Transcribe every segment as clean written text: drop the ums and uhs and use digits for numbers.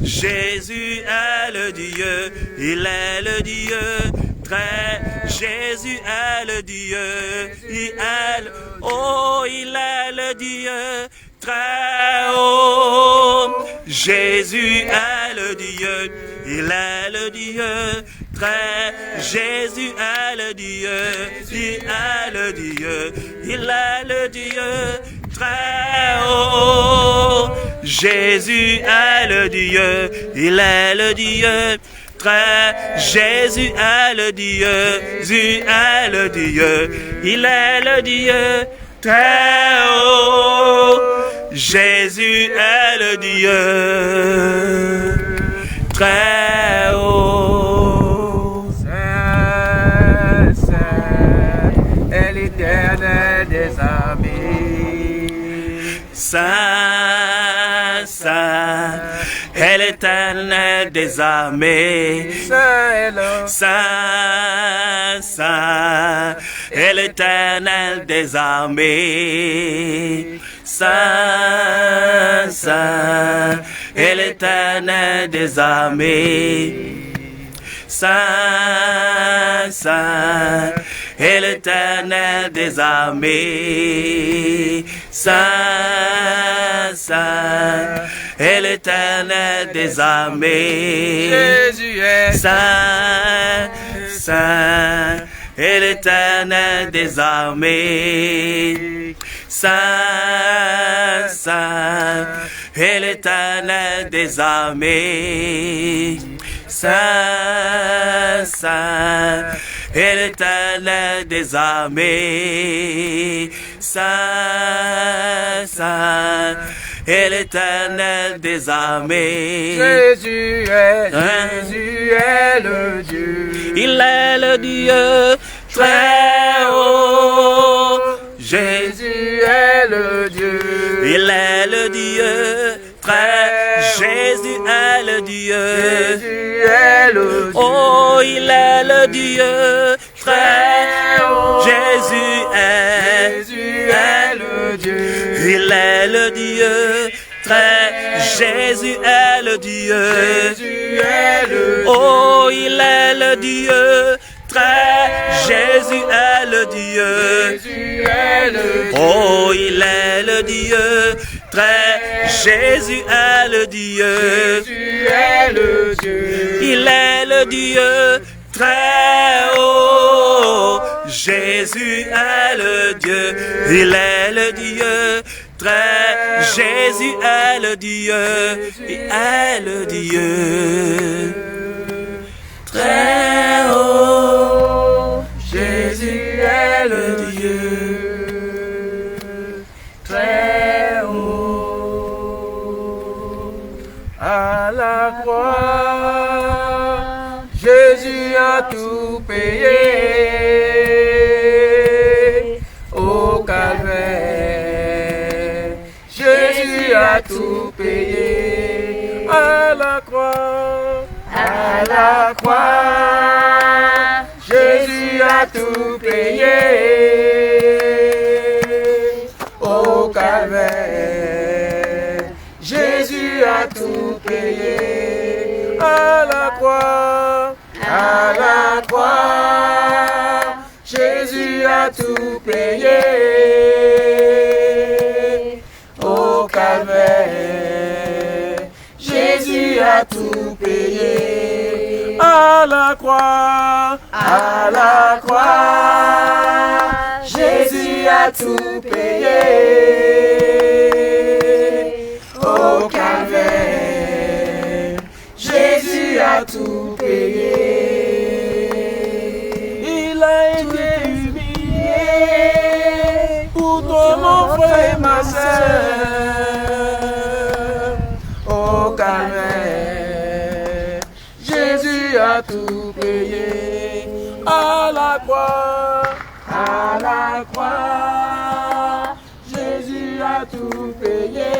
Jésus est le Dieu, il est le Dieu très. Jésus est le Dieu, il est le, oh, il est le Dieu très haut. Jésus est le Dieu, il est le Dieu très. Jésus est le Dieu, il est le Dieu, il est le Dieu très haut. Jésus est le Dieu, il est le Dieu très. Jésus est le Dieu, Jésus est le Dieu, il est le Dieu très haut. Jésus est le Dieu très haut. Saint, Saint est l'Éternel des armées. Saint, Saint est l'Éternel des armées. Saint, Saint est l'Éternel des armées. Saint, Saint est l'Éternel des armées. Saint, Saint est l'Éternel des armées. Saint, Saint est l'Éternel des armées. Jésus est Saint, Saint est l'Éternel des armées. Saint, Saint est l'Éternel des armées. Saint, Saint est l'Éternel des armées. Saint, Saint est l'Éternel des armées. Jésus est le Dieu. Il est le Dieu très haut. Jésus est le Dieu. Il est le Dieu très. Jésus est le Dieu. Jésus est le Dieu. Oh, il est le Dieu très haut. Jésus est le Dieu. Il est le Dieu très. Jésus est le Dieu. Jésus est le Dieu. Oh, il est le Dieu très. Jésus est le Dieu. Jésus est le Dieu. Oh, il est le Dieu très. Jésus est le Dieu. Jésus est le Dieu. Il est le Dieu très haut. Jésus est le Dieu. Il est le Dieu très. Jésus est le Dieu. Il est le Dieu très haut. Jésus est le Dieu très haut. À la croix, Jésus a tout payé. Au calvaire, Jésus a tout payé. À la croix, Jésus a tout payé. Au calvaire, Jésus a tout payé. À la croix, Jésus a tout payé. Au calvaire, Jésus a tout payé. À la croix, Jésus a tout payé. Au calvaire, Jésus a tout payé. Il a été humilié pour toi, mon frère et ma sœur. Au calvaire, Jésus a tout payé. À la croix, Jésus a tout payé.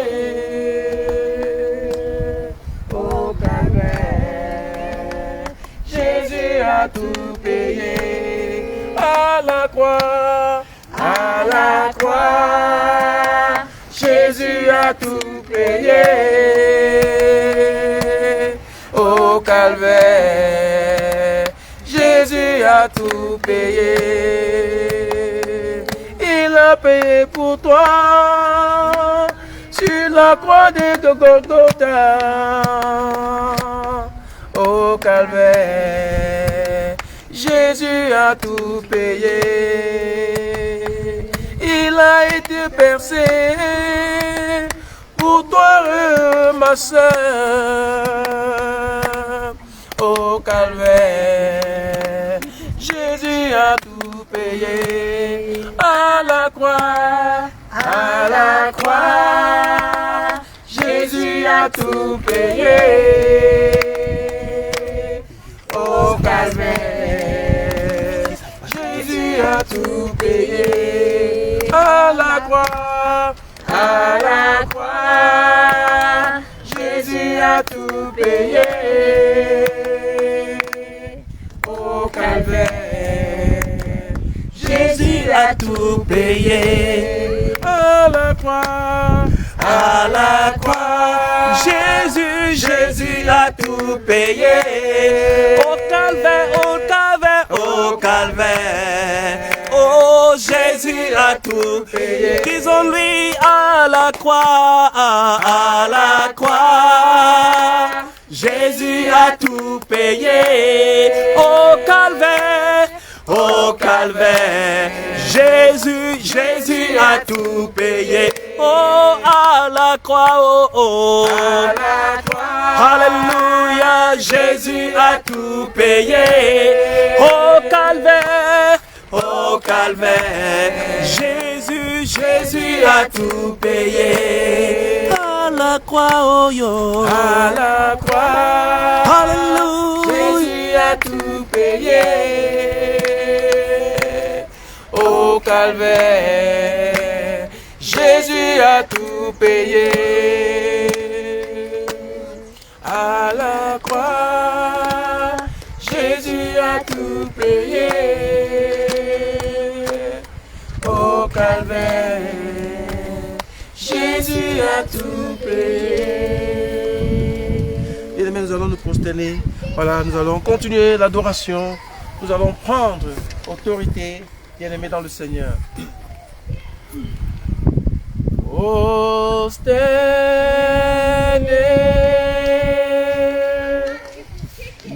Au calvaire, Jésus a tout payé. À la croix, Jésus a tout payé. calvaire, Jésus a tout payé. Il a payé pour toi sur la croix de Golgotha. Au calvaire, Jésus a tout payé. Il a été percé pour toi, ma sœur. Au calvaire, Jésus a tout payé. À la croix, Jésus a tout payé. Au calvaire, Jésus a tout payé. À la croix, Jésus a tout payé. Au calvaire, Jésus a tout payé. à la croix, Jésus a tout payé. Au calvaire, oh Jésus a tout payé. Disons-lui à la croix, Jésus a tout payé. Au calvaire, Jésus a tout payé. Oh, à la croix, oh. Alléluia, Jésus a tout payé. Au calvaire, Jésus a tout payé. À la croix, oh yo. à la croix, Alléluia. Jésus a tout payé. Au calvaire, Jésus a tout payé. À la croix, Jésus a tout payé. Au calvaire, Jésus a tout payé. Et demain, nous allons nous prosterner. Voilà, nous allons continuer l'adoration. Nous allons prendre autorité, bien-aimés dans le Seigneur.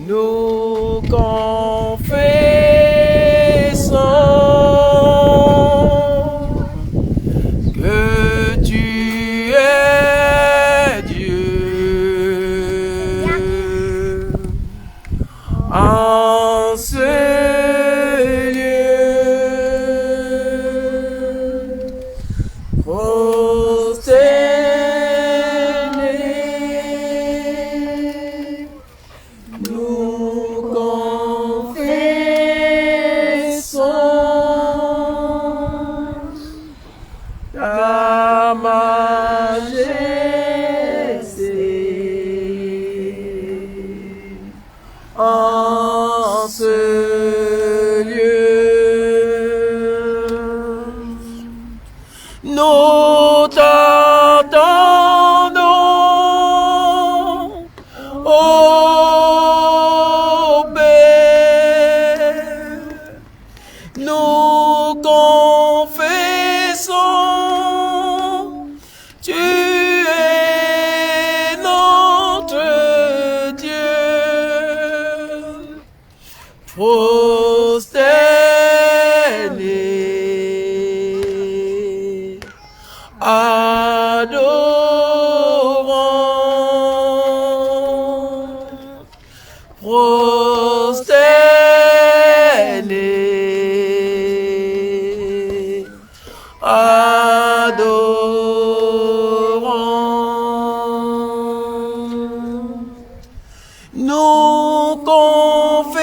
Nous confessons que tu es Dieu. En ce lieu, prosternés, nous confessons ta majesté. En ce lieu, nous t'entendons, ô Père, nous confessons, tu es notre Dieu. Prosternés, adorons, prosternés, adorons. Nous confessons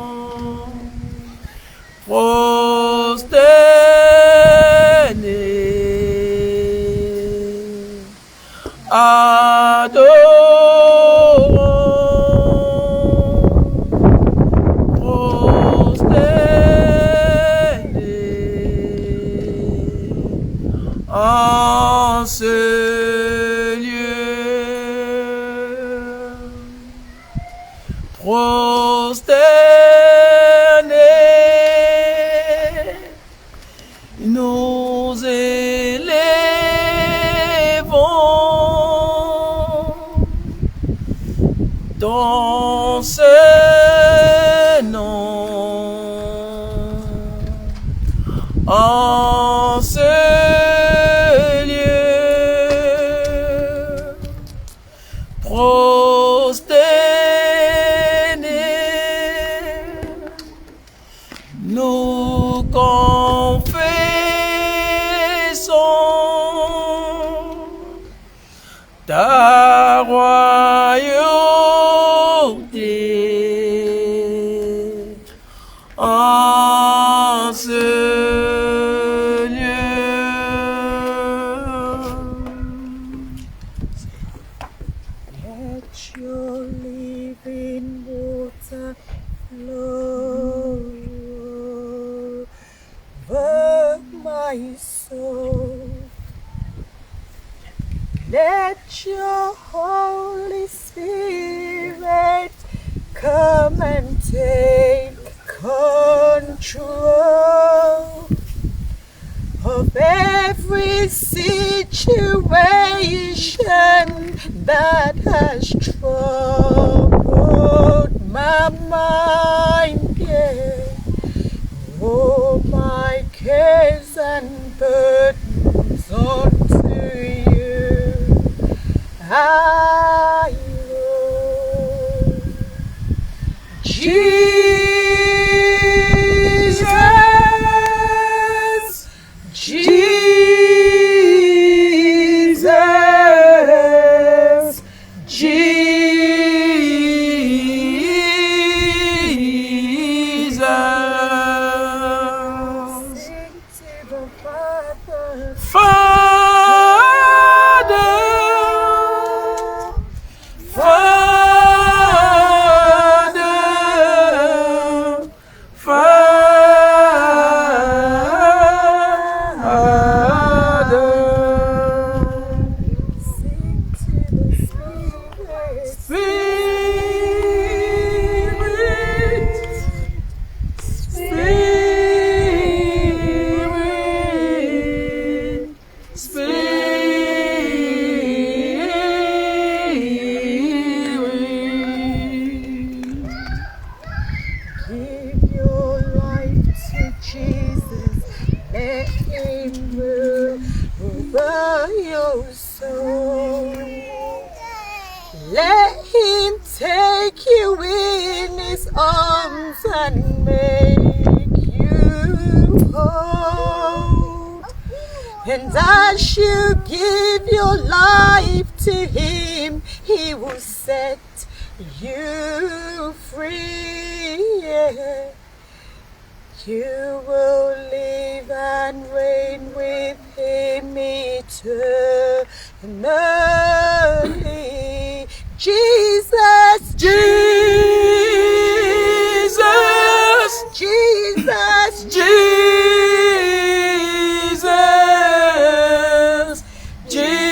adorant, prosterné, adorant, prosterné, en ce lieu, prosterné, nous élevons dans ce nom, en ce lieu, prosterné, nous confessons ta royauté en ce lieu. Let your living water flow over my soul. Let your Holy Spirit come and take control of every situation that has troubled my mind, yeah. Oh, my cares and burdens unto you I roll. Jesus, Jesus, Jesus. Sing to the Father, Father, Father, Father, sing to the Spirit, Spirit, Spirit, Spirit. give your life to Jesus, let Him rule over your soul. Let Him take you in His arms and make you whole. And as you give your life to Him, He will set you free. Yeah. You will live and reign with Him eternally. Jesus, Jesus, Jesus, Jesus, Jesus.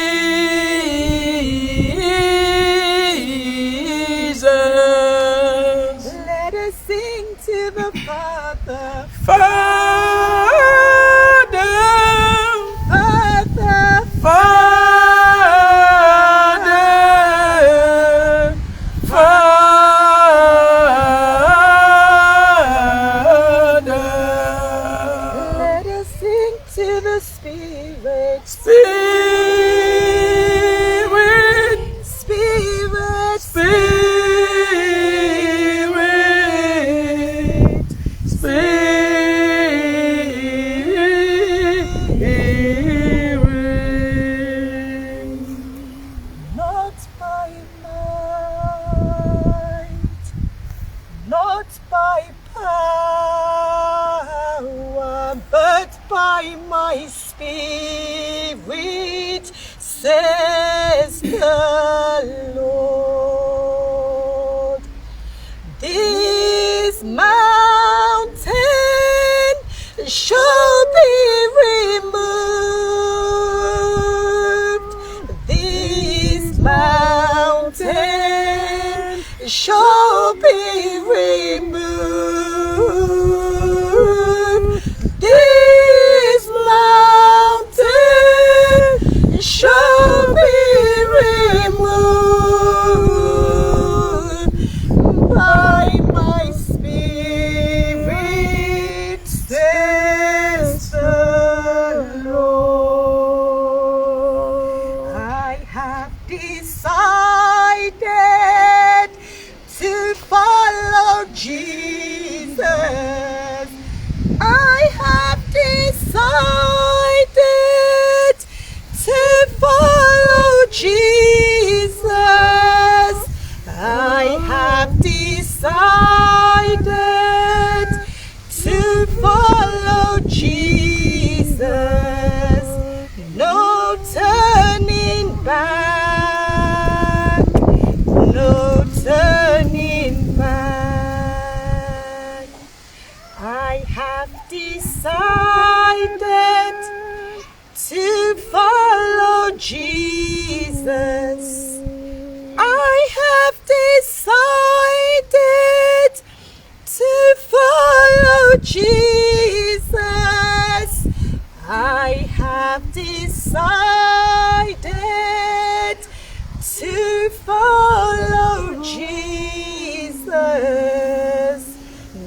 let us sing to the Father, Father, Father, Father, Father. let us sing to the Spirit, Spirit, Spirit, Spirit, Spirit. not by by might, not by power, but by my Spirit, says the Lord. This mountain shall be removed. This mountain shall be removed. This mountain shall be removed by my Spirit, says the Lord. I have decided to follow Jesus. I have decided to follow Jesus. I have decided to follow Jesus. No turning back. No turning back. I have decided to follow Jesus. I have decided to follow Jesus. I have decided to follow Jesus.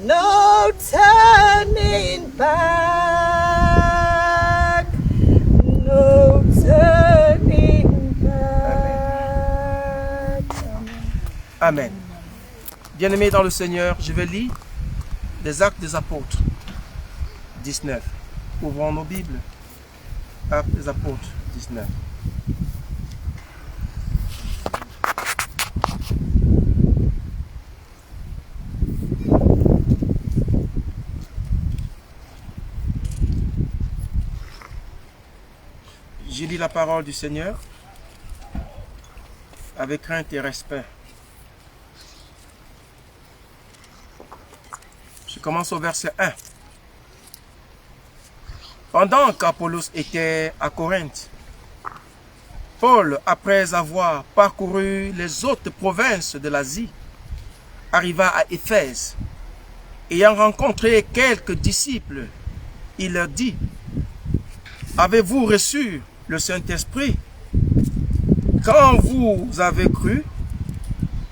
No turning back. No turning back. Amen. Bien-aimés dans le Seigneur, je vais lire les Actes des Apôtres 19. Ouvrons nos Bibles. Actes des Apôtres 19. Je lis la parole du Seigneur avec crainte et respect. Je commence au verset 1. Pendant qu'Apollos était à Corinthe, Paul, après avoir parcouru les autres provinces de l'Asie, arriva à Éphèse. Ayant rencontré quelques disciples, il leur dit: avez-vous reçu le Saint-Esprit quand vous avez cru?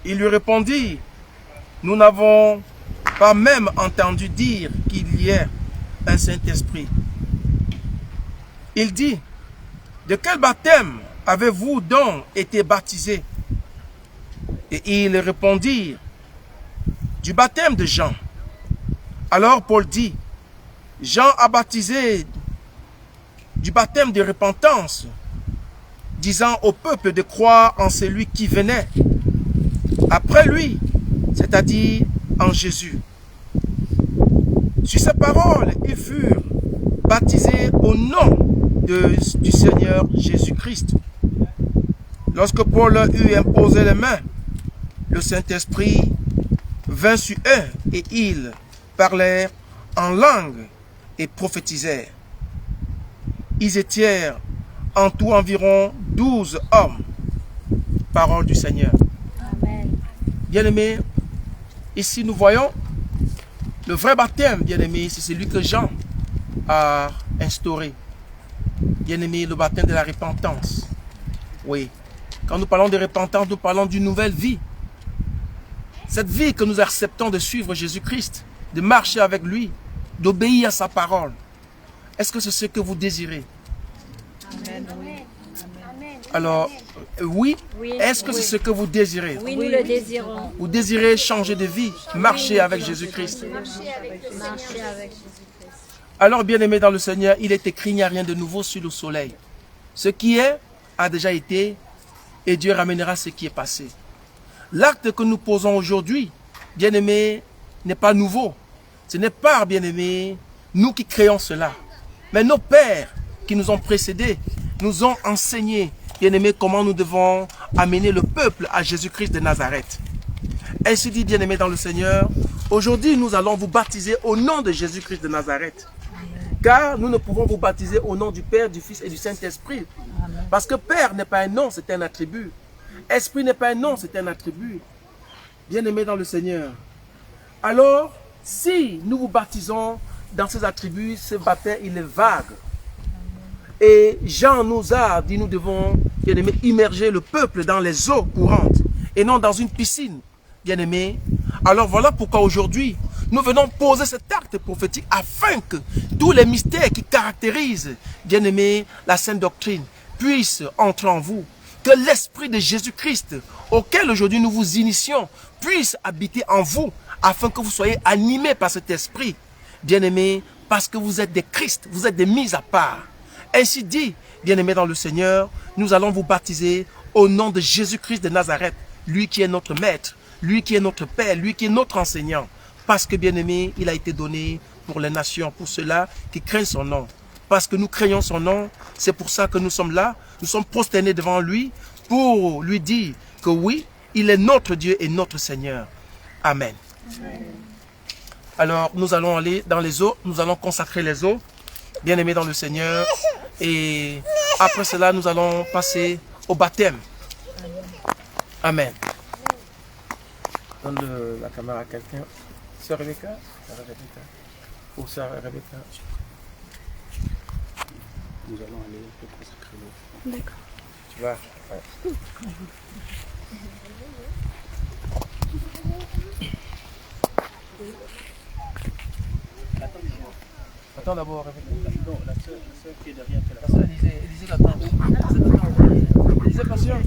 Ils lui répondirent: nous n'avons pas même entendu dire qu'il y ait un Saint-Esprit. Il dit: de quel baptême avez-vous donc été baptisés? Et ils répondirent: du baptême de Jean. Alors Paul dit: Jean a baptisé du baptême de repentance, disant au peuple de croire en celui qui venait après lui, c'est-à-dire en Jésus. Sur ces paroles, ils furent baptisés au nom du Seigneur Jésus-Christ. Lorsque Paul eut imposé les mains, le Saint-Esprit vint sur eux et ils parlèrent en langue et prophétisèrent. Ils étaient en tout environ 12 hommes. Parole du Seigneur. Amen. Bien-aimés, ici nous voyons le vrai baptême, bien-aimés, c'est celui que Jean a instauré. Bien-aimés, le baptême de la repentance. Oui, quand nous parlons de repentance, nous parlons d'une nouvelle vie. Cette vie que nous acceptons de suivre Jésus-Christ, de marcher avec lui, d'obéir à sa parole. Est-ce que c'est ce que vous désirez? Amen. Oui. Alors, oui. Oui. Est-ce que c'est ce que vous désirez? Oui, nous le désirons. Vous désirez changer de vie, marcher avec Jésus-Christ. Marcher avec Jésus-Christ. Alors, bien-aimés dans le Seigneur, il est écrit: il n'y a rien de nouveau sous le soleil. Ce qui est a déjà été et Dieu ramènera ce qui est passé. L'acte que nous posons aujourd'hui, bien-aimés, n'est pas nouveau. Ce n'est pas, bien-aimés, nous qui créons cela. Mais nos pères qui nous ont précédés nous ont enseigné, bien-aimés, comment nous devons amener le peuple à Jésus-Christ de Nazareth. Ainsi dit, bien-aimés dans le Seigneur, aujourd'hui nous allons vous baptiser au nom de Jésus-Christ de Nazareth. Car nous ne pouvons vous baptiser au nom du Père, du Fils et du Saint-Esprit. Parce que Père n'est pas un nom, c'est un attribut. Esprit n'est pas un nom, c'est un attribut. Bien-aimés dans le Seigneur. Alors, si nous vous baptisons dans ces attributs, ce baptême, il est vague. Et Jean nous a dit, nous devons, bien-aimés, immerger le peuple dans les eaux courantes et non dans une piscine, bien-aimés. Alors voilà pourquoi aujourd'hui, nous venons poser cet acte prophétique afin que tous les mystères qui caractérisent, bien-aimés, la sainte doctrine puissent entrer en vous. Que l'Esprit de Jésus-Christ, auquel aujourd'hui nous vous initions, puisse habiter en vous, afin que vous soyez animés par cet Esprit, bien-aimés, parce que vous êtes des Christ, vous êtes des mis à part. Ainsi dit, bien-aimés dans le Seigneur, nous allons vous baptiser au nom de Jésus-Christ de Nazareth, lui qui est notre Maître, lui qui est notre Père, lui qui est notre enseignant. Parce que, bien-aimé, il a été donné pour les nations, pour ceux-là qui craignent son nom. Parce que nous craignons son nom, c'est pour ça que nous sommes là, nous sommes prosternés devant lui, pour lui dire que oui, il est notre Dieu et notre Seigneur. Amen. Alors, nous allons aller dans les eaux, nous allons consacrer les eaux, bien-aimés dans le Seigneur. Et après cela, nous allons passer au baptême. Amen. Donne la caméra à quelqu'un. Sœur Rebecca. Sœur Rebecca. Ou Sœur Rebecca. Nous allons aller te consacrer l'eau. D'accord. Tu vas. Ouais. Attends d'abord, Rebecca. Non, la sœur qui est derrière, qui est là. Parce que Élisée l'attend. Élisée, patient.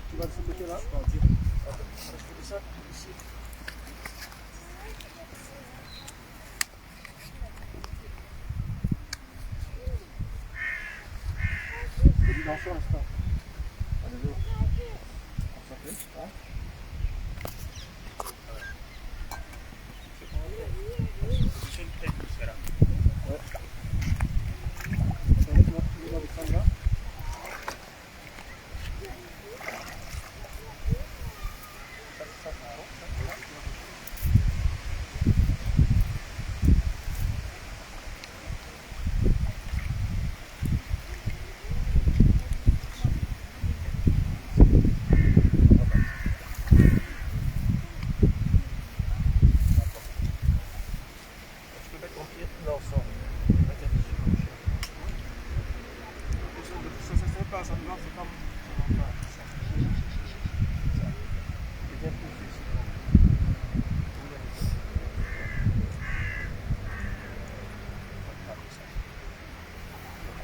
Tu vas de ce côté-là.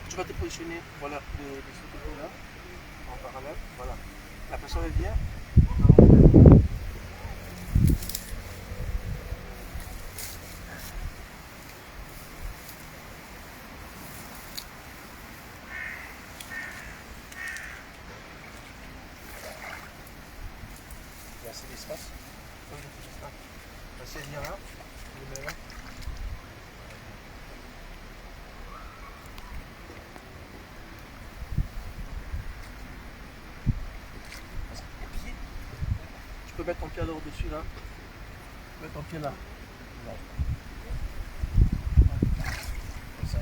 Tu vas te positionner, voilà, de ce côté-là, en parallèle, voilà. La personne elle vient. Il y a assez d'espace. Oui, il y a tout l'espace. On va saisir là, le mets là. Tu peux mettre ton pied alors au-dessus là. Mets ton pied là. Là. Comme ça.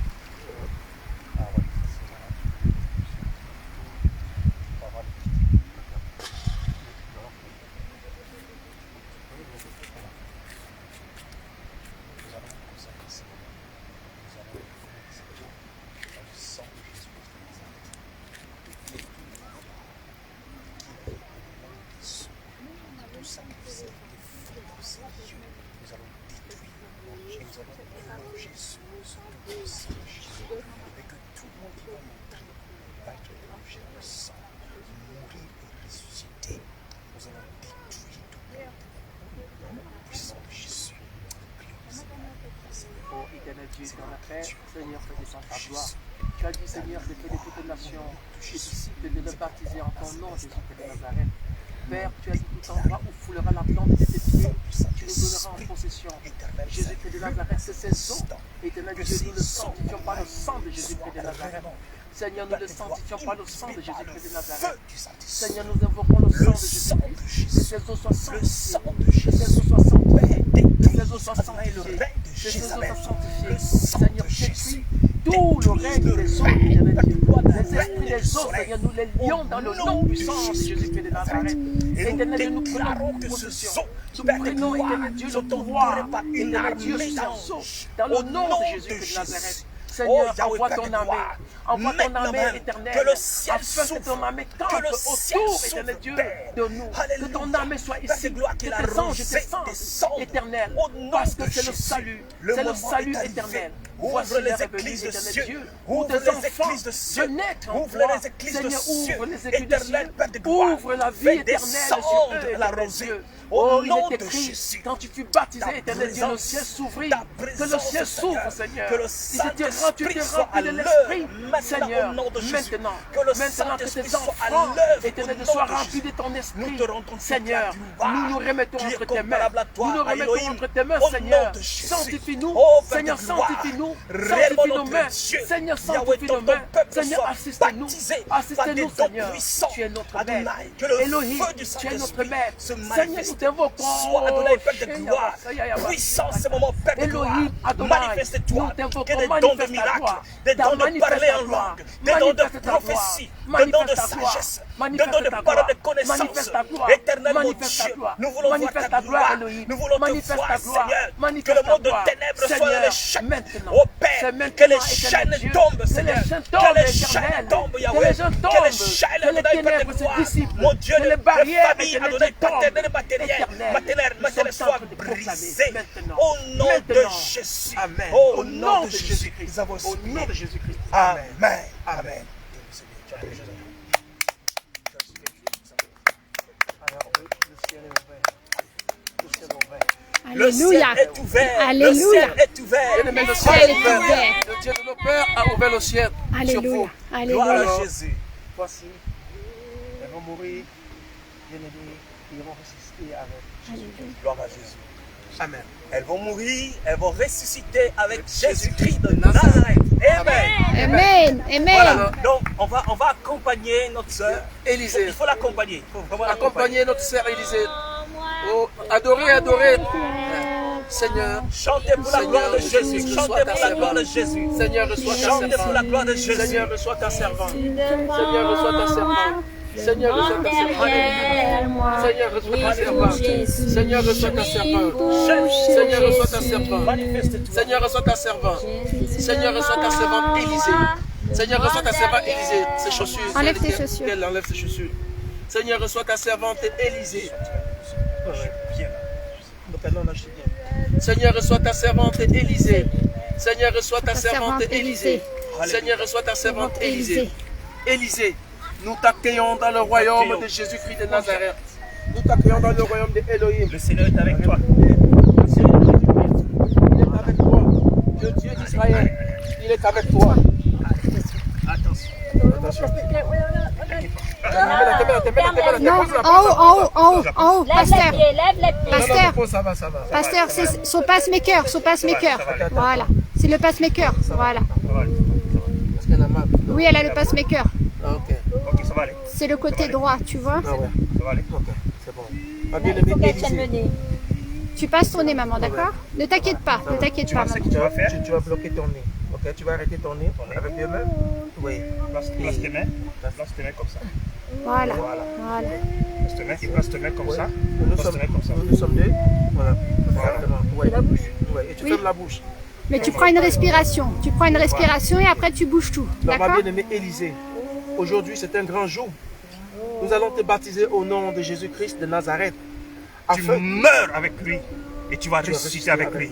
Ah ouais, c'est malade. Pas mal. Nous allons consacrer ça. Nous allons dans le sang de Jésus. Tout ça, c'est des fonds, c'est Dieu. Nous allons Et que tout le monde qui va montrer va être obligé de sang, mourir et ressusciter. Nous allons détruire tout le monde. Puissant de Jésus. Ô éternel Dieu, dans la paix, Seigneur, fais descendre ta gloire. Tu as dit, Seigneur, de faire de toutes les nations et disciples de le baptiser en ton nom, Jésus-Christ de Nazareth. Père, tu as dit tout endroit où foulera la plante de tes pieds, tu nous donneras en possession. Jésus-Christ de Nazareth, c'est ces eaux. Éternel Dieu, nous ne sanctifions pas le sang de Jésus-Christ de Nazareth. Seigneur, nous ne sanctifions pas le sang de Jésus-Christ de Nazareth. Seigneur, nous invoquons le sang de Jésus-Christ. Que ces eaux soient sanctifiées. Que ces eaux soient sanctifiées. Que ces eaux soient sanctifiées. Que ces eaux soient sanctifiées. Seigneur, détruis tout le règne des eaux, éternel Dieu. Les esprits des eaux, Seigneur, nous les lions dans le nom puissant de Jésus-Christ de Nazareth. Éternel Dieu, nous prenons possession. Nous prenons, éternel Dieu, le pouvoir, éternel Dieu, sur ces eaux, dans le nom de Jésus-Christ de Nazareth. Seigneur, envoie ton armée. Envoie ton armée éternelle. Afin que ton armée campe autour, éternel Dieu, de nous. Que ton armée soit ici. Que tes anges descendent, éternel. Parce que c'est le salut. C'est le salut éternel. Voici les églises de Dieu. Où tes enfants de naître en toi. Seigneur, ouvre les églises de ciel. Ouvre la vie éternelle sur eux, éternel Dieu. Oh, il est écrit, quand tu fus baptisé, éternel Dieu, le ciel s'ouvrit. Que le ciel s'ouvre, Seigneur. Tu t'es rempli de l'Esprit, Seigneur. Maintenant que tes enfants, éternel, soient remplis de ton esprit, Seigneur, nous nous remettons entre tes mains. Nous nous remettons entre tes mains, Seigneur. Sanctifie-nous, Seigneur, sanctifie-nous. Sanctifie nos mains, Seigneur, sanctifie nos mains. Seigneur, assiste-nous. Assiste-nous, Seigneur. Tu es notre maître. Elohim, tu es notre maître. Seigneur, nous t'invoquons. Sois Adonai, Père de gloire, puissant ce moment, Père de gloire, manifeste-toi, que des dons de miracles, des dons de parler en langue, des dons de prophétie, des dons de sagesse, des dons de parole de connaissance, éternel mon Dieu, nous voulons voir ta gloire, nous voulons te voir, Seigneur, que le monde de ténèbres soit dans les chaînes, ô Père, que les chaînes tombent, Seigneur, que les chaînes tombent, Yahweh, que les chaînes, Adonai, Père de gloire, mon Dieu, les familles, Adonai, paternelles, matérielles, matérielles soient brisées, au nom de Jésus, Amen. au nom de Jésus, nous avons Au nom de Jésus-Christ. Amen. Amen. Le ciel Alléluia. est ouvert. Alléluia. Le ciel est ouvert. Le ciel est ouvert. Le Dieu de nos pères a ouvert le ciel sur Alléluia. vous. Gloire Alléluia. à Jésus. Voici, elles vont mourir, bien-aimés, ils vont ressusciter avec Jésus. Gloire à Jésus. Amen. Elles vont mourir, elles vont ressusciter avec Jésus-Christ de Nazareth. Amen. Amen. Amen. Voilà. Donc, on va accompagner notre sœur. Élisée. Il faut l'accompagner. Il faut vraiment l'accompagner. Accompagnez notre sœur Élisée. Oh, adorez, adorez. Seigneur, Chantez pour la gloire de Jésus. Chantez pour la gloire de Jésus. Seigneur, reçois ta Chantez pour la servante. gloire de Jésus. Seigneur, reçois ta servante. Seigneur, reçois ta servante. Seigneur, reçois ta servante. Seigneur, reçois ta servante. Seigneur, reçois ta servante. Seigneur, reçois ta servante. Manifeste-toi. Seigneur, reçois ta servante. Seigneur, reçois ta servante Élisée. Seigneur, reçois ta servante Élisée. Ses chaussures. Enlève tes chaussures. Elle enlève ses chaussures. Seigneur, reçois ta servante Élisée. Bien. Donc, alors, là, je suis bien. Seigneur, reçois ta servante Élisée. Seigneur, reçois ta Ta servante servante Élisée. Élisée. Seigneur, reçois ta servante Élisée. Élisée. Élisée, nous t'accueillons dans le royaume de Jésus-Christ de Nazareth. Nous t'accueillons dans le royaume de Elohim. Le Seigneur est avec toi. Le Seigneur est avec toi. Le Dieu d'Israël, il est avec toi. Attention. Non, en haut, pasteur. Pasteur, Ça va. pasteur, c'est son pacemaker, Voilà, c'est le pacemaker, voilà. Parce qu'elle a mal. Oui, elle a le pacemaker. Ah, ok. Ok, ça va aller. C'est le côté droit, tu vois. Ah ouais. Ça va aller. Ok, c'est bon. Ma bien-aimée Élisée. Tu passes ton nez, maman, d'accord? Ne t'inquiète pas, Tu sais ce maman. que tu vas faire? Tu vas bloquer ton nez. Ok, tu vas arrêter ton nez avec deux mains. Oui. Place tes mains. Place tes mains comme ça. Voilà. Place tes mains. Et place tes mains comme ça. Nous Place tes mains comme ça. sommes deux. Voilà. Exactement. Ouais. La bouche. Ouais. Et tu fermes la bouche. Mais tu prends une respiration. Et après tu bouges tout. Donc, ma D'accord? bien-aimée Élisée, aujourd'hui c'est un grand jour. Nous allons te baptiser au nom de Jésus-Christ de Nazareth. Tu meurs avec lui et tu vas ressusciter avec lui.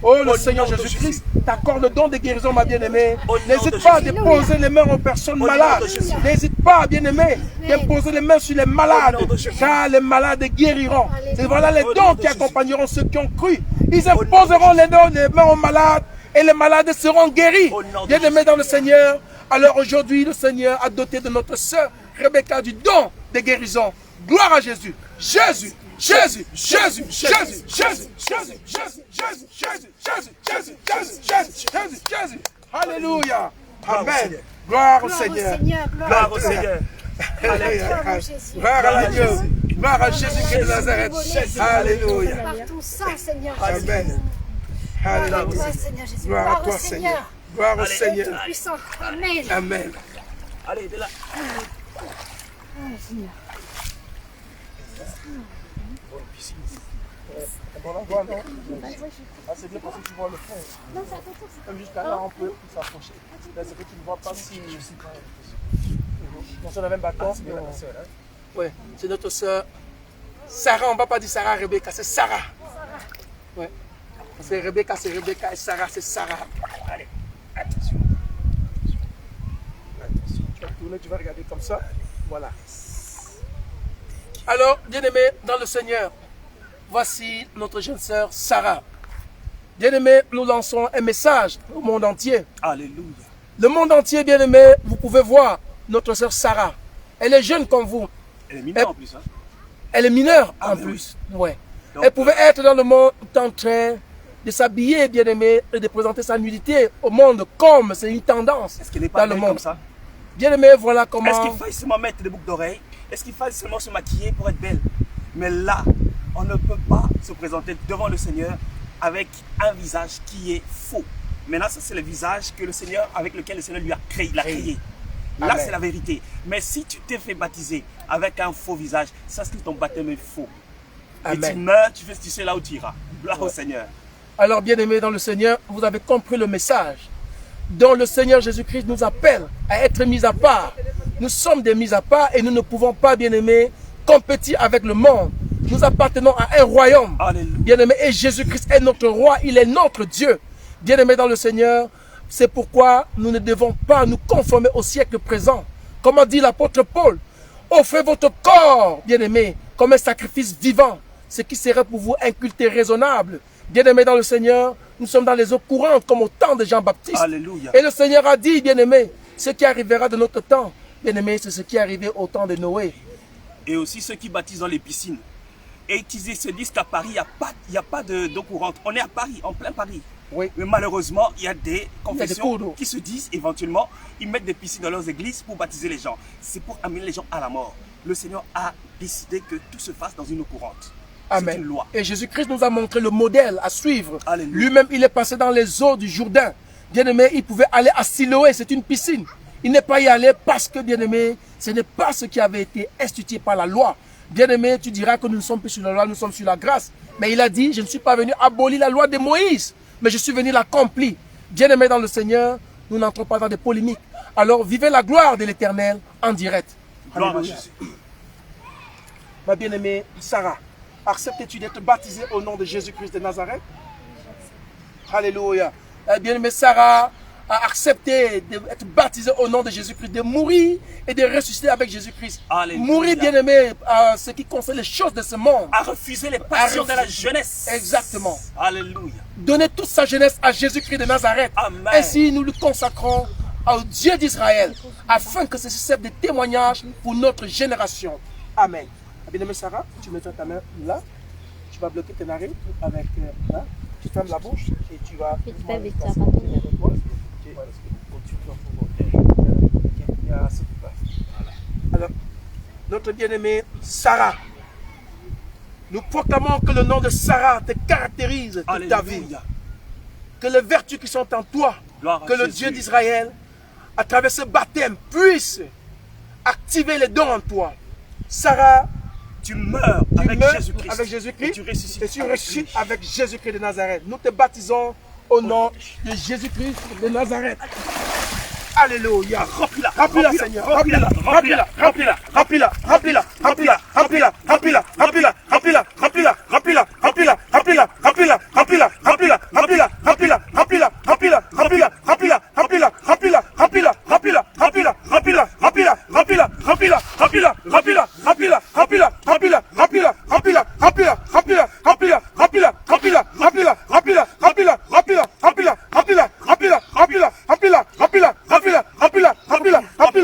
Oh, le Au Seigneur nom de Jésus-Christ t'accorde le don de guérison, ma bien-aimée. Au nom N'hésite de pas à Jésus. déposer les mains aux personnes Au nom malades. de Jésus. N'hésite pas, bien-aimé, déposer les mains sur les malades. Au nom de Jésus. Car les malades guériront. Et voilà les Au dons nom de qui Jésus. accompagneront ceux qui ont cru. Ils nom de imposeront les mains aux malades et les malades seront guéris. Au nom de Bien-aimés Jésus. dans le Seigneur, alors aujourd'hui, le Seigneur a doté de notre sœur Rebecca du don de guérison. Gloire à Jésus. Jésus. Jésus, Jésus, Jésus, Jésus, Jésus, Jésus, Jésus, Jésus, Jésus, Jésus, Jésus, Jésus, Jésus. Alléluia. Amen. Gloire au Seigneur. Gloire au Seigneur. Gloire à l'agneau. Gloire à Jésus-Christ de Nazareth. Alléluia. Par ton sang, Seigneur Amen. Jésus. Gloire à Alléluia. toi, Seigneur Jésus. Gloire à Gloire toi, au Seigneur. Seigneur. Gloire au Allez. Seigneur. Puissant. Amen. Amen. Allez, de là. C'est bien parce que tu vois le fond. Comme jusqu'à là, on peut s'approcher. Là, c'est que tu ne vois pas si je suis pas. On se la même bâton. Oui, c'est notre soeur Sarah. On ne va pas dire Sarah Rebecca, c'est Sarah. Oui. C'est Rebecca et Sarah, c'est Sarah. Allez, attention. Attention. Tu vas tourner, tu vas regarder comme ça. Voilà. Alors, bien-aimé dans le Seigneur, voici notre jeune sœur Sarah. Bien-aimé, nous lançons un message au monde entier. Alléluia. Le monde entier, bien-aimé, vous pouvez voir notre sœur Sarah. Elle est jeune comme vous. Elle est mineure en plus. Hein? Elle est mineure en mais plus. Ouais. Donc, Elle pouvait être dans le monde en train de s'habiller, bien-aimé, et de présenter sa nudité au monde comme c'est une tendance Est-ce qu'elle n'est pas dans le belle monde. comme ça? Bien-aimé, voilà Est-ce comment... qu'il faille seulement mettre des boucles d'oreilles? Est-ce qu'il faille seulement se maquiller pour être belle? Mais là, on ne peut pas se présenter devant le Seigneur avec un visage qui est faux. Maintenant, ça c'est le visage que le Seigneur, avec lequel le Seigneur lui a créé. Il a créé. Là, Amen. c'est la vérité. Mais si tu t'es fait baptiser avec un faux visage, ça c'est que ton baptême est faux. Et Amen. tu meurs, tu sais là où tu iras. Gloire au Seigneur. Alors, bien-aimés dans le Seigneur, vous avez compris le message dont le Seigneur Jésus-Christ nous appelle à être mis à part. Nous sommes des mis à part et nous ne pouvons pas, bien-aimés, compétir avec le monde. Nous appartenons à un royaume. Alléluia. Bien-aimés, et Jésus-Christ est notre roi, il est notre Dieu. Bien-aimés dans le Seigneur, c'est pourquoi nous ne devons pas nous conformer au siècle présent. Comme a dit l'apôtre Paul, offrez votre corps, bien-aimés, comme un sacrifice vivant, ce qui serait pour vous un culte raisonnable. Bien-aimés dans le Seigneur, nous sommes dans les eaux courantes comme au temps de Jean-Baptiste. Alléluia. Et le Seigneur a dit, bien-aimés, ce qui arrivera de notre temps, bien-aimés, c'est ce qui est arrivé au temps de Noé. Et aussi ceux qui baptisent dans les piscines. Et qui se disent qu'à Paris, il n'y a pas d'eau courante. On est à Paris, en plein Paris. Oui. Mais malheureusement, il y a des confessions cours d'eau qui se disent éventuellement, ils mettent des piscines dans leurs églises pour baptiser les gens. C'est pour amener les gens à la mort. Le Seigneur a décidé que tout se fasse dans une eau courante. C'est Amen. une loi. Et Jésus-Christ nous a montré le modèle à suivre. Alléluia. Lui-même, il est passé dans les eaux du Jourdain. Bien-aimé, il pouvait aller à Siloé, c'est une piscine. Il n'est pas y allé parce que, bien-aimé, ce n'est pas ce qui avait été institué par la loi. Bien-aimé, tu diras que nous ne sommes plus sur la loi, nous sommes sur la grâce. Mais il a dit, je ne suis pas venu abolir la loi de Moïse, mais je suis venu l'accomplir. Bien-aimé dans le Seigneur, nous n'entrons pas dans des polémiques. Alors, vivez la gloire de l'Éternel en direct. Gloire à Alléluia. Jésus. Ma bien-aimée Sarah, acceptes-tu d'être baptisée au nom de Jésus-Christ de Nazareth? Alléluia. La bien-aimée Sarah a accepté d'être baptisée au nom de Jésus-Christ, de mourir et de ressusciter avec Jésus-Christ. Alléluia. Mourir, bien-aimé, à ce qui concerne les choses de ce monde. À refuser les passions de la jeunesse. Exactement. Alléluia. Donner toute sa jeunesse à Jésus-Christ de Nazareth. Amen. Ainsi, nous le consacrons au Dieu d'Israël, afin que ceci serve de témoignage pour notre génération. Amen. Bien-aimée Sarah, tu mets ta main là, tu vas bloquer tes narines avec là, tu fermes la bouche et tu vas... Alors, notre bien-aimée Sarah, nous proclamons que le nom de Sarah te caractérise toute ta vie. Alléluia. Que les vertus qui sont en toi, Gloire à que le Jésus. Dieu d'Israël, à travers ce baptême, puisse activer les dons en toi. Sarah, Tu meurs tu avec meurs Jésus-Christ. avec Jésus-Christ Et tu ressuscites. et tu avec ressuscites lui. avec Jésus-Christ de Nazareth. Nous te baptisons au nom de Jésus-Christ de Nazareth. Alléluia. Remplis-la. Remplis-la, Seigneur. Remplis-la. Remplis-la. Remplis-la. Remplis-la. Remplis-la. Remplis-la. Remplis-la. Remplis-la. Remplis-la. Remplis-la. Remplis-la. Remplis-la. Remplis-la. Remplis-la. Remplis-la. Remplis-la. Remplis-la. Remplis-la.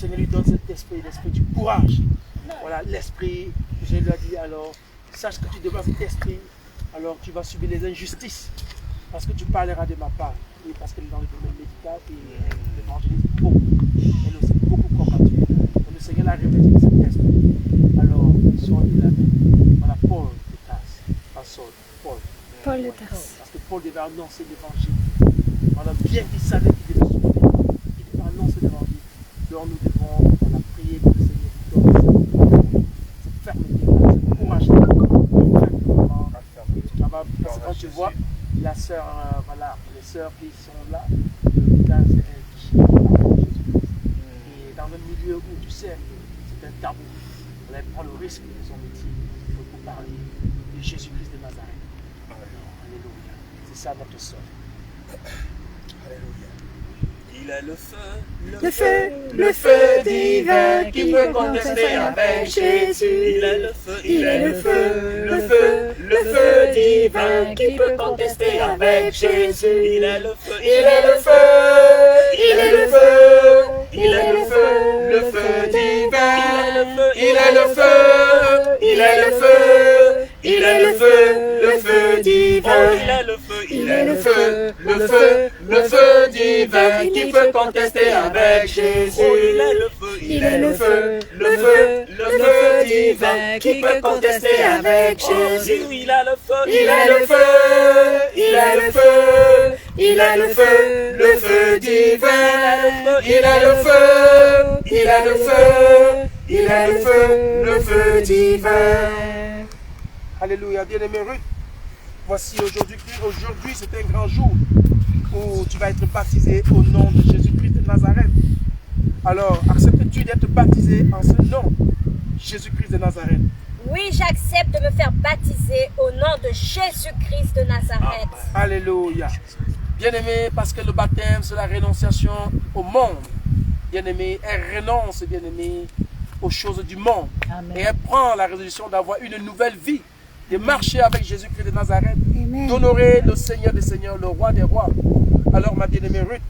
Seigneur lui donne cet esprit, l'esprit du courage. Voilà, l'esprit, je lui ai dit alors, sache que tu devras cet esprit, alors tu vas subir les injustices, parce que tu parleras de ma part, et parce qu'elle est dans le domaine médical et l'évangéliste beaucoup. Elle aussi beaucoup combattu. Et le Seigneur l'a révélé cet esprit. Alors, Saul, il a dit, voilà, Paul de Tarse, pas Saul, Paul. Paul de Tarse. Parce que Paul devait annoncer l'évangile. Voilà, bien qu'il savait qu'il devait souffrir, il devait annoncer l'évangile. Donc nous devons prier que le Seigneur nous donne cette fermeté, ce courage. Parce que quand tu vois la sœur, voilà, les sœurs qui sont là, le village est Jésus-Christ. Et dans le milieu où tu sais c'est un tabou, elle prend le risque de son métier pour parler de Jésus-Christ de Nazareth. Alléluia. C'est ça notre sœur. Alléluia. Il a le feu divin qui peut contester avec Jésus. Il a le feu, le feu divin qui peut contester avec Jésus. Il a le feu, il est le feu, il est le feu, il est le feu divin. Il est le feu, il est le feu, il est le feu divin. Il a le feu, Le feu divin qui peut contester avec Jésus. il a le feu, Le feu divin qui peut contester avec Jésus. il a le feu, Il est le feu, il est le feu, il est le feu divin. Il est le feu, il est le feu, il est le feu divin. Alléluia. Bien-aimé Ruth, voici aujourd'hui c'est un grand jour où tu vas être baptisé au nom de Jésus-Christ de Nazareth. Alors, acceptes-tu d'être baptisé en ce nom, Jésus-Christ de Nazareth? Oui, j'accepte de me faire baptiser au nom de Jésus-Christ de Nazareth. Alléluia. Bien-aimé, parce que le baptême, c'est la rénonciation au monde. Bien-aimé, elle renonce, bien-aimé, aux choses du monde. Amen. Et elle prend la résolution d'avoir une nouvelle vie, de marcher avec Jésus-Christ de Nazareth, d'honorer le Seigneur des Seigneurs, le Roi des Rois. Alors, ma bien-aimée Ruth,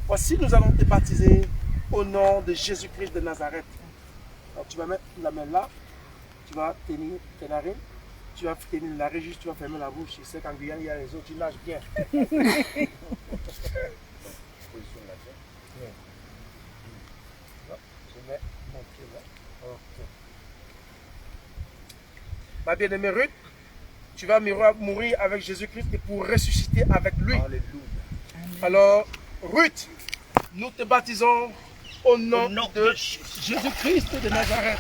voici, nous allons te baptiser au nom de Jésus-Christ de Nazareth. Alors, tu vas mettre la main là, tu vas tenir tes narines, tu vas tenir la régie, tu vas fermer la bouche. Je sais qu'en Guyane, il y a les autres, tu nages bien. Ma bien-aimée Ruth, tu vas mourir avec Jésus-Christ et pour ressusciter avec lui. Alléluia. Alors, Ruth, nous te baptisons au nom de Jésus-Christ de Nazareth.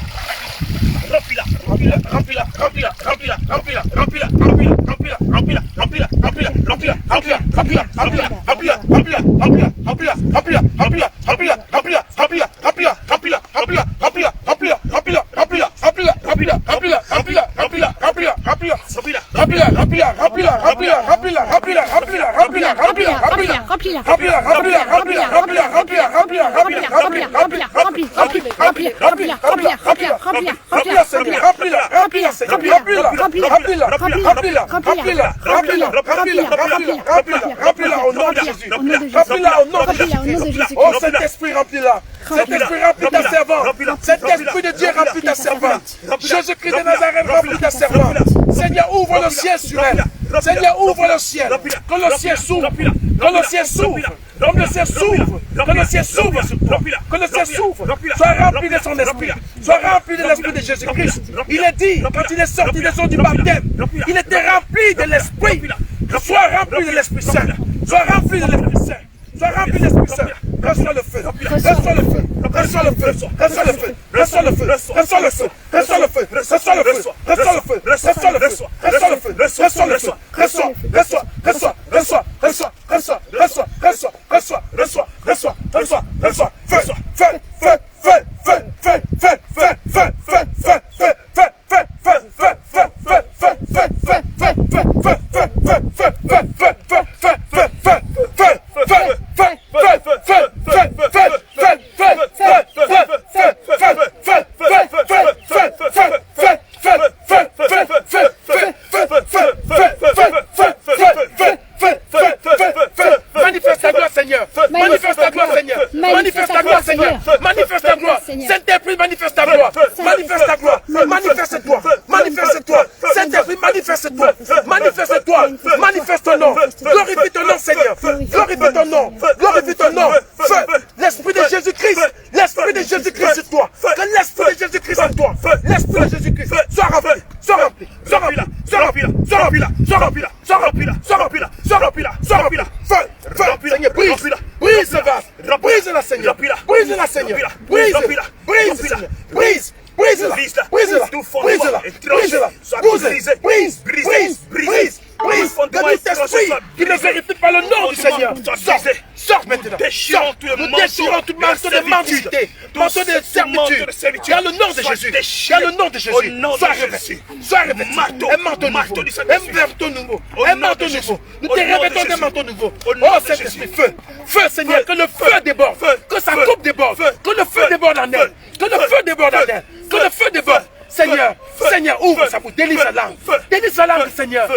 remplis-la, Remplis-la au nom de Jésus. Remplis-la au nom de Jésus. Oh, cet esprit remplis-la. Cet esprit remplit ta servante. Cet esprit de Dieu remplit ta servante. Jésus-Christ de Nazareth remplit ta servante. Seigneur, ouvre le ciel sur elle. Seigneur, ouvre le ciel. Que le ciel s'ouvre. Que le ciel s'ouvre. Que le ciel s'ouvre. Que le ciel s'ouvre. Que le ciel s'ouvre. Sois rempli de son esprit. Sois rempli de l'esprit de Jésus-Christ. Il est dit, quand il est sorti des eaux du baptême, il était rempli de l'esprit. Sois rempli de l'Esprit Saint. Sois rempli de l'Esprit Saint. Sois rempli de l'Esprit Saint. Reçois le feu. Reçois le feu. Reçois le feu. Reçois le feu. Reçois le feu. Reçois le feu. Reçois le feu. Reçois le feu. Reçois le feu. Reçois le feu. Reçois le feu. Reçois le feu. Reçois. Reçois. Reçois. Reçois. Reçois. Reçois. Reçois. Reçois. Reçois. Reçois. Reçois. Reçois. Reçois. Feu. Feu. Feu. Feu. Feu. Feu. Feu. Feu. Feu. Feu. Feu. Feu. Manifeste ta gloire, Seigneur. gloire. Saint-Esprit, manifeste ta gloire. Manifeste ta gloire. Manifeste-toi. Manifeste-toi. Saint-Esprit, manifeste-toi. Manifeste-toi. Manifeste ton nom. Glorifie ton nom, Seigneur. Glorifie ton nom. Glorifie ton nom. Feu. L'Esprit de Jésus-Christ. L'Esprit de Jésus-Christ sur toi. Que l'Esprit de Jésus-Christ en toi. L'Esprit de Jésus-Christ. Sois rempli. Sois rempli. Sois rempli. Sois rempli. Sois rempli. Sois rempli. Sois rempli. Sois rempli. Sois rempli. Sois rempli. Feu. Feu. Seigneur, brise. Brise le vase. Brise la Seigneur. Brise la Seigneur. Brise. Brise. Brise. Brise-la, brise-la, brise-la, brise-la, brise, brise, brise, brise, que tout esprit qui ne vérifie pas le nom du Seigneur, sort maintenant, nous déchirons tout manteau de mendicité, manteau de servitude, dans le nom de Jésus, dans le nom de Jésus, sois revêtu, un manteau nouveau, un manteau nouveau, nous te revêtons d'un manteau nouveau, oh Saint-Esprit, feu, feu Seigneur, que le feu déborde, que sa coupe déborde, que le feu déborde en elle, que le feu déborde en elle. Que le feu déborde. Seigneur, Seigneur, ouvre sa bouche, délivre sa langue. Délivre sa langue, Seigneur.